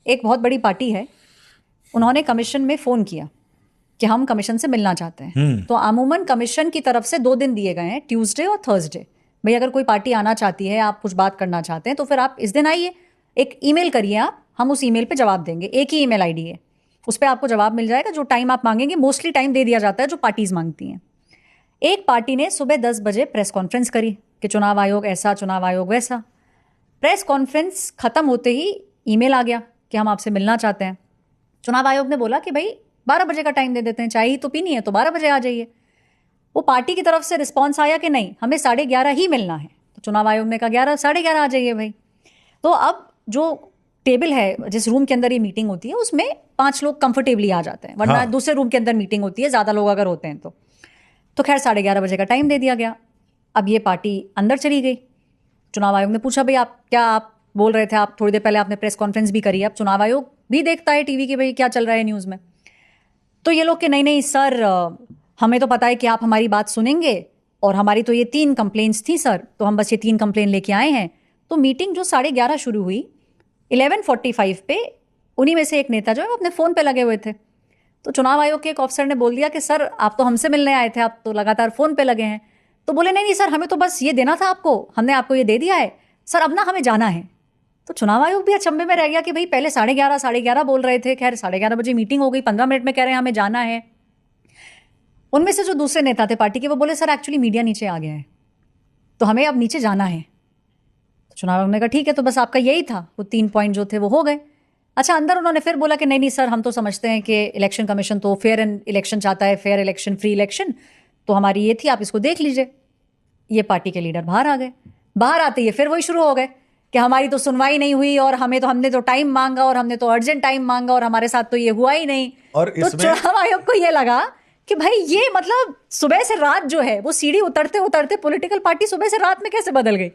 एक बहुत बड़ी पार्टी है, उन्होंने कमीशन में फ़ोन किया कि हम कमीशन से मिलना चाहते हैं। तो अमूमन कमीशन की तरफ से 2 दिन दिए गए हैं, ट्यूसडे और थर्सडे। भाई अगर कोई पार्टी आना चाहती है, आप कुछ बात करना चाहते हैं, तो फिर आप इस दिन आइए, एक ईमेल करिए आप, हम उस ईमेल पे जवाब देंगे। एक ही ईमेल आईडी है, उस पर आपको जवाब मिल जाएगा। जो टाइम आप मांगेंगे, मोस्टली टाइम दे दिया जाता है जो पार्टीज मांगती हैं। एक पार्टी ने सुबह 10 बजे प्रेस कॉन्फ्रेंस करी कि चुनाव आयोग ऐसा, चुनाव आयोग वैसा। प्रेस कॉन्फ्रेंस खत्म होते ही ईमेल आ गया कि हम आपसे मिलना चाहते हैं। चुनाव आयोग ने बोला कि भाई 12 बजे का टाइम दे देते हैं, चाय ही तो पीनी है तो 12 बजे आ जाइए। वो पार्टी की तरफ से रिस्पॉन्स आया कि नहीं, हमें 11:30 ही मिलना है। तो चुनाव आयोग ने कहा 11, 11:30 आ जाइए भाई। तो अब जो टेबल है, जिस रूम के अंदर ये मीटिंग होती है, उसमें 5 लोग कंफर्टेबली आ जाते हैं, वरना दूसरे रूम के अंदर मीटिंग होती है, ज़्यादा लोग अगर होते हैं तो खैर 11:30 बजे का टाइम दे दिया गया। अब ये पार्टी अंदर चली गई। चुनाव आयोग ने पूछा भाई आप बोल रहे थे, आप थोड़ी देर पहले आपने प्रेस कॉन्फ्रेंस भी करी है, अब चुनाव आयोग भी देखता है टीवी की भाई क्या चल रहा है न्यूज़ में। तो ये लोग कि नहीं सर, हमें तो पता है कि आप हमारी बात सुनेंगे, और हमारी तो ये 3 कंप्लेंट्स थी सर, तो हम बस ये 3 कंप्लेंट लेके आए हैं। तो मीटिंग जो 11:30 शुरू हुई, 11:45 पे उन्हीं में से एक नेता जो है अपने फ़ोन पे लगे हुए थे। तो चुनाव आयोग के एक ऑफिसर ने बोल दिया कि सर आप तो हमसे मिलने आए थे, आप तो लगातार फ़ोन पे लगे हैं। तो बोले नहीं सर, हमें तो बस ये देना था आपको, हमने आपको ये दे दिया है सर, अब ना हमें जाना है। तो चुनाव आयोग भी अचंभे में रह गया कि भाई पहले 11:30 बोल रहे थे, खैर 11:30 बजे मीटिंग हो गई, 15 मिनट में कह रहे हैं हमें जाना है। उनमें से जो दूसरे नेता थे पार्टी के, वो बोले सर एक्चुअली मीडिया नीचे आ गया है, तो हमें अब नीचे जाना है। तो चुनाव आयोग ने कहा ठीक है, तो बस आपका यही था, वो 3 पॉइंट जो थे वो हो गए। अच्छा, अंदर उन्होंने फिर बोला कि नहीं सर, हम तो समझते हैं कि इलेक्शन कमीशन तो फेयर इलेक्शन चाहता है, फेयर इलेक्शन, फ्री इलेक्शन, तो हमारी ये थी, आप इसको देख लीजिए। ये पार्टी के लीडर बाहर आ गए। बाहर आते ही फिर वही शुरू हो गए कि हमारी तो सुनवाई नहीं हुई, और हमने तो टाइम मांगा, और हमने तो अर्जेंट टाइम मांगा, और हमारे साथ तो ये हुआ ही नहीं। और तो चुनाव आयोग को ये लगा कि भाई ये मतलब सुबह से रात जो है वो सीढ़ी उतरते उतरते पॉलिटिकल पार्टी सुबह से रात में कैसे बदल गई।